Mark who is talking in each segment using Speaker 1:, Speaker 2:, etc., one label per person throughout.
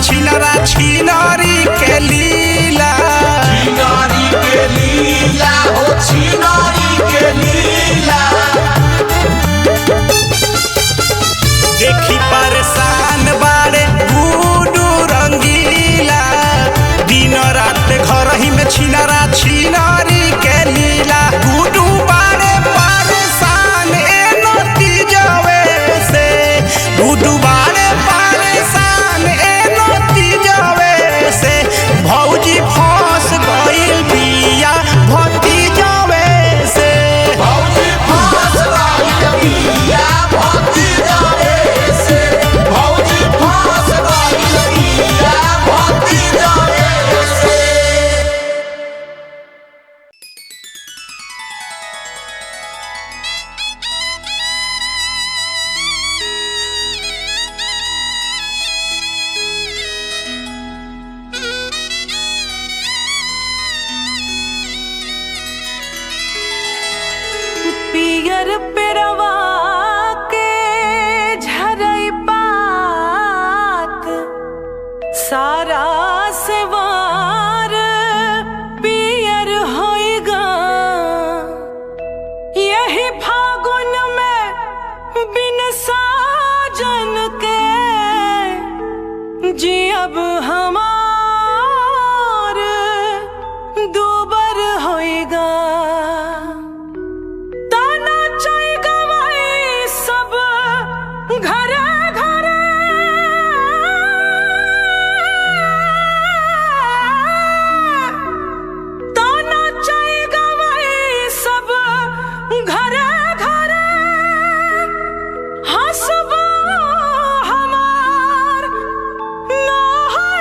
Speaker 1: छिनरा छिनारी के लीला,
Speaker 2: छिनारी के लीला हो छिनारी के लीला।
Speaker 1: देखी परेशान बारे गुडू रंगीला, दिन रात घर ही में छिनरा छिनारी के लीला। गुडू बारे परेशान नती जावे से, गुडू बारे परेशान नती जावे से। भौजी फंस गइल बिया भती जावे से,
Speaker 2: भौजी फंस गइल बिया भती जावे से, भौजी फंस गइल बिया भती जावे से।
Speaker 3: पियर पेरवा के झरई पात, सारा सेवार पियर होएगा। यही फागुन में बिन साजन के जी अब हमार दूबर होएगा। ताना चाय गवाई सब घरे घरे, ताना चाय गवाई सब घरे घरे। हंसबा हमार ना है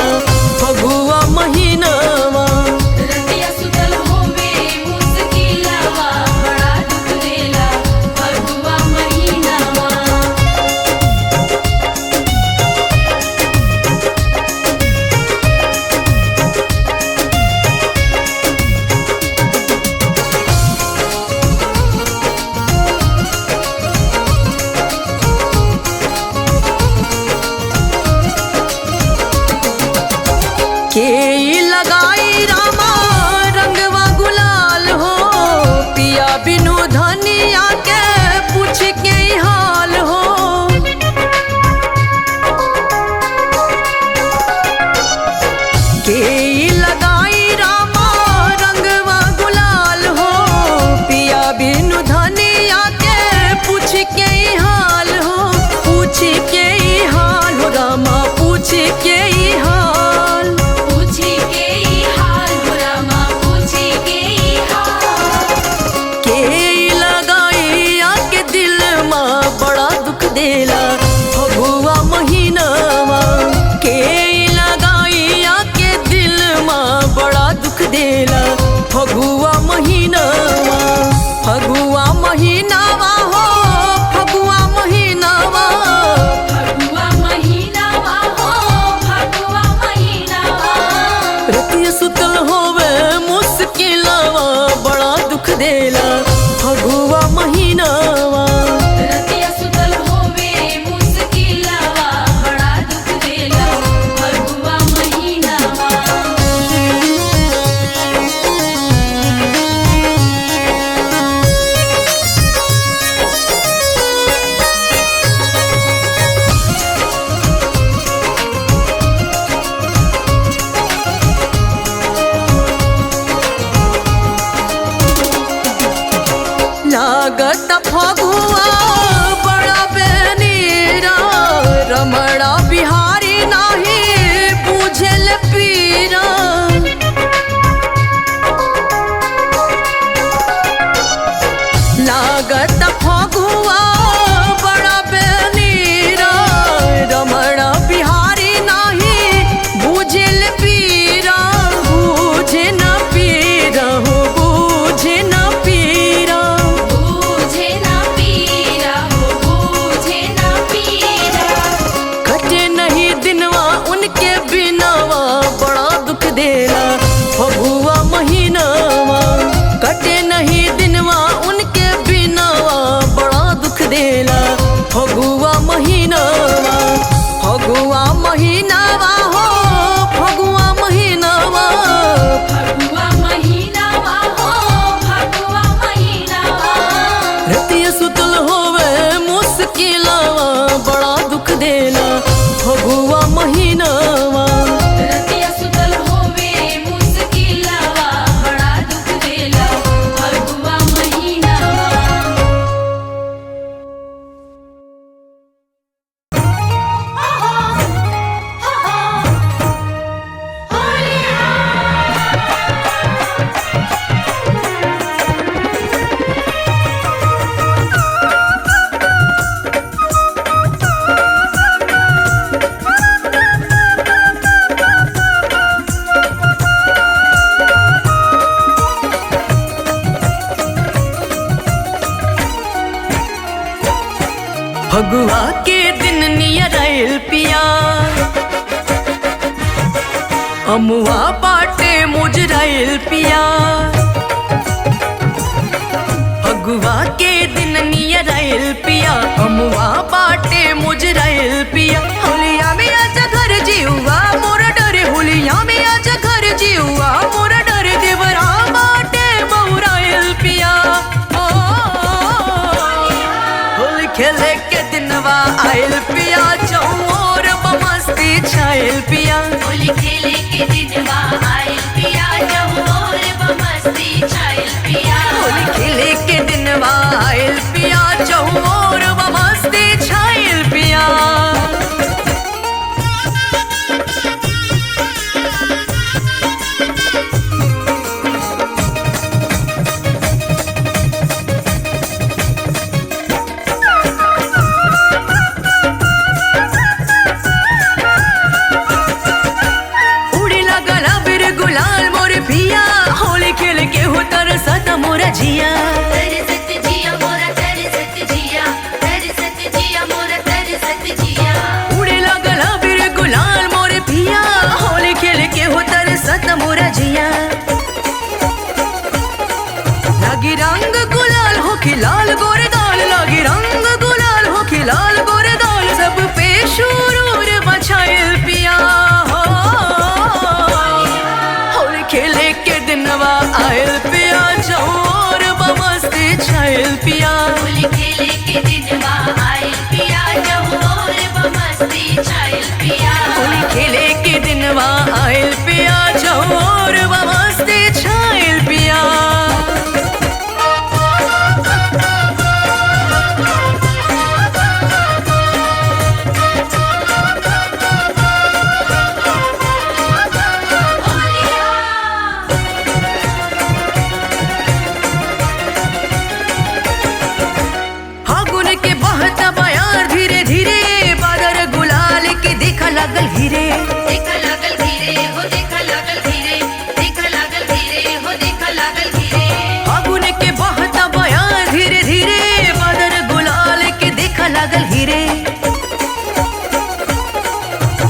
Speaker 3: देला फगुआ महीनावा।
Speaker 4: रतिया सुतल होवे मुश्किलवा बड़ा दुख देला फगुआ महीनावा।
Speaker 3: के लगाई रामा रंगवा गुलाल हो पिया बिनु धनिया के पूछ के हाल हो। के लगाई रामा रंगवा गुलाल हो पिया बिनु धनिया के पूछ के हाल हो। पूछ के हाल हो रामा पूछ के हाल।
Speaker 4: पूछी के हाल हो रामा पूछी के हाल।
Speaker 3: के लगाई आके दिल में बड़ा दुख देला फगुआ महीनावा। के लगाई आके दिल में बड़ा दुख देला फगुआ महीनावा। फगुआ महीनावा हो फगुआ महीनावा।
Speaker 4: फगुआ महीनावा हो फगुआ महीनावा।
Speaker 3: रतिया सुतल होवे मुश्किलवा बड़ा दुख देला फगुआ महीनावा।
Speaker 4: रतिया सुतल होवे मुश्किलवा बड़ा दुख देला फगुआ महीनावा।
Speaker 3: लागत फगुआ बड़ा बेनीरा रमणा बिहारी नाही बुझल पीरा। लागत फगुआ बड़ा बेनीरा रमणा बिहारी नाही बुझल पीरा। बुझे न पीरा हो बुझे न पीरा।
Speaker 4: बूझे ना पीरा हो बूझे ना पीरा।
Speaker 3: कटे नहीं दिनवा उनके बिनावा बड़ा दुख देला फगुआ महीनावा। कटे नहीं दिनवा उनके बिनावा बड़ा दुख देला फगुआ महीनावा। फगुआ महीनावा हो फगुआ महीनावा।
Speaker 4: फगुआ महीनावा हो फगुआ महीनावा।
Speaker 3: रतिया सुतल होवे मुश्किलवा बड़ा दुख देला फगुआ महीनावा।
Speaker 4: रतिया सुतल होवे मुश्किलवा बड़ा दुख देला फगुआ महीनावा।
Speaker 3: फगुआ के दिन नियर आइल पिया अमुआ बाटे मुजराइल पिया। फगुआ के दिन नियर आइल पिया अमुआ बाटे मुजराइल पिया। होलिया में आजा घर जीवा मोरा डरे होलिया में आजा घर जीवा मोरा डरे देवरा बाटे बहुराइल पिया। होली खेले के दिनवा आइल पिया चौर बमस्ती छाइल पिया।
Speaker 4: होली खेले के दिनवा आइल पिया जमुर बमस्ती छाइल पिया।
Speaker 3: होली खेले के दिनवा आइल पिया चौर बमस्ती छाइल पिया। जिया
Speaker 4: तरसत जिया मोरा तरसत जिया तरसत जिया मोरा तरसत जिया
Speaker 3: उड़े लगल अबीर गुलाल मोरे पिया होली खेल के हो तरसत मोरा जिया लगी रंग गुलाल हो खिलाल गोरे गाल लगी रंग गुलाल हो खिलाल गोरे गाल सब पे शुरूर बछाइल पिया होली खेले के दिनवा आयल पिया चोर बमस्ती छाइल पिया
Speaker 4: होली खेले के दिनवा आइल पिया जहोर बमस्ती छाइल पिया
Speaker 3: होली खेले के दिनवा आयल पिया चोर बमस्ती छाइल पिया फागुन के बहता बयार धीरे धीरे बादर गुलाल के देखा लगल हीरे
Speaker 4: देखा लागल धीरे हो देखा लागल धीरे देखा लागल धीरे हो देखा लागल धीरे
Speaker 3: फागुन के बहता बयार धीरे धीरे बादर गुलाल के देखा लगल हीरे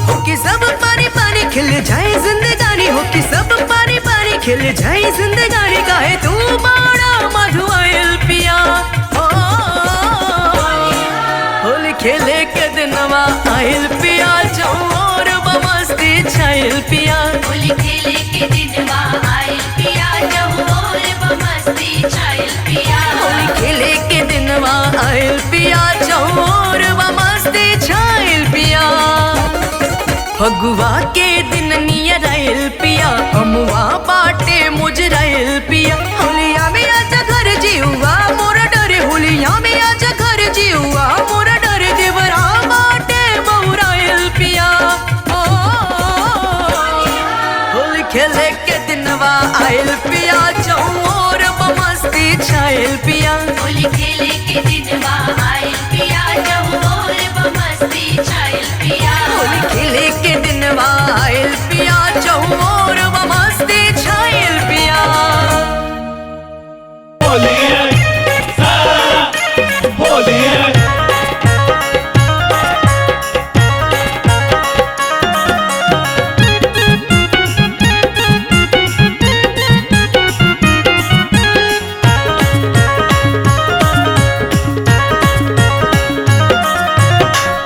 Speaker 3: हो कि सब पानी पानी खिल जाए जिंदगानी हो कि सब पानी पानी खिल जाए जिंदगानी काहे तू बड़ा मधुआइल पिया होली खेले के दिनवा आइल पिया चोर बमस्ती छाइल पिया
Speaker 4: होली खेले के दिनवा आइल पिया जहोर बमस्ती छाइल पिया
Speaker 3: होली खेले के दिनवा आइल पिया चोर बमस्ती छाइल पिया फगुआ के दिन नियर आइल पिया अमुआ बाटे मुजराइल पिया होलिया में आजा घर जीवा मोरा डरे होलिया में आजा घर जीवा मोरा डरे देवरा बाटे बहुराइल पिया होली खेले के दिनवा आइल पिया चोर बमस्ती छाइल पिया
Speaker 4: होली खेले के दिनवा आइल पिया जहोर बमस्ती छाइल पिया
Speaker 3: होली खेले के दिनवा आइल पिया चोर बमस्ती छाइल पिया
Speaker 2: होली है सारा होली है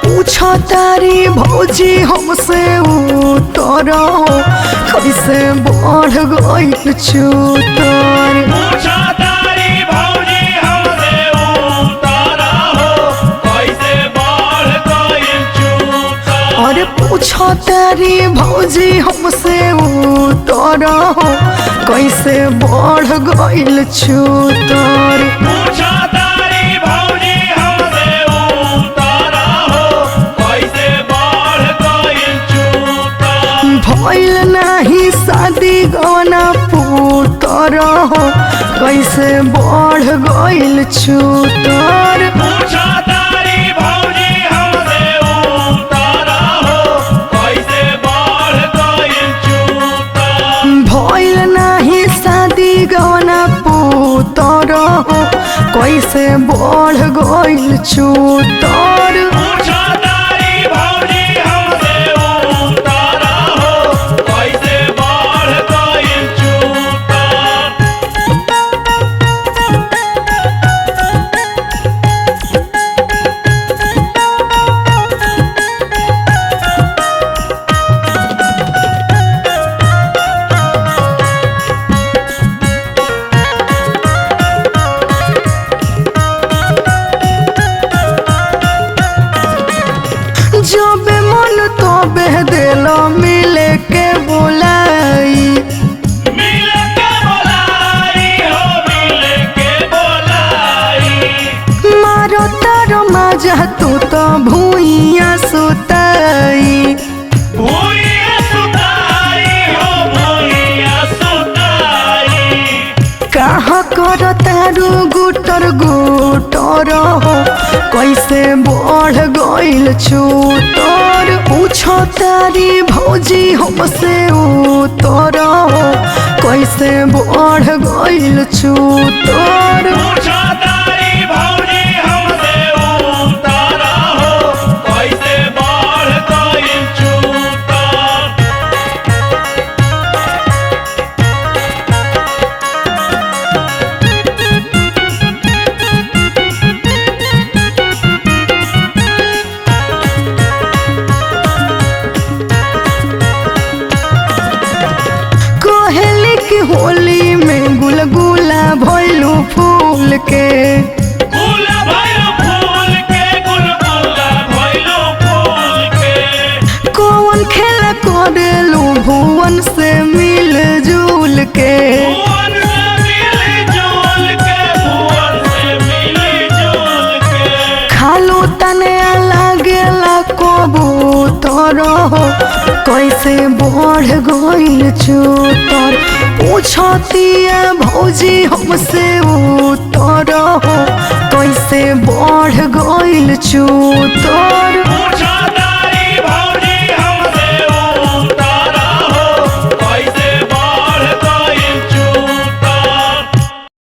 Speaker 5: पूछो तारी भौजी हमसे उतरो कैसे बढ़ गई चूतर
Speaker 2: पूछा तारी भौजी हमसे उतारा हो कैसे बढ़ गई चूता
Speaker 5: और पूछो तारी भौजी हमसे उतरो कैसे बढ़ गई चूतर
Speaker 2: पूछा तारी भौजी हमसे उतारा हो कैसे बढ़ गई चूता
Speaker 5: भइल नाही शादी गवना पुतर कैसे बढ़ गइल चूतर
Speaker 2: पूछा तारी भौजी हमसे उतारा हो कैसे बढ़ गई चूता
Speaker 5: भइल नाही शादी गवना पुतर कैसे बढ़ गइल चूतर
Speaker 2: पूछा तारी भौजी हमसे उतारा हो कैसे बढ़ गई चूता
Speaker 5: जब मन तो बह दिलो मिले के बुलाई
Speaker 2: मिल के बोलाई हो मिल के बोलाई
Speaker 5: मारो तारो मजा तू तो भूइया सुताई
Speaker 2: भूइया सुताई हो भूइया सुताई
Speaker 5: कहाँ कर तारू गुटर गुटर कैसे बढ़ गइल चूतर पूछो तारी भौजी हमसे उतर कैसे कैसे बढ़ गइल चूतर
Speaker 2: पूछो तारी भौजी हमसे उतारा हो कैसे बढ़ गइल चूतर।
Speaker 5: कहली कि होली में गुलगुला भइलू फूल के
Speaker 2: गुला भइलो फूल के गुलगुला भइलो फूल के।
Speaker 5: कौन खेल करेलू भुवन से मिल जुल के
Speaker 2: भुवन से मिली जुल के भुवन से मिली जुल के।
Speaker 5: खालू तने लागेला कबूतर हो कैसे बढ़ गइल चूतर पूछतिया भौजी हमसे उतर हो कैसे बढ़ गइल चूतर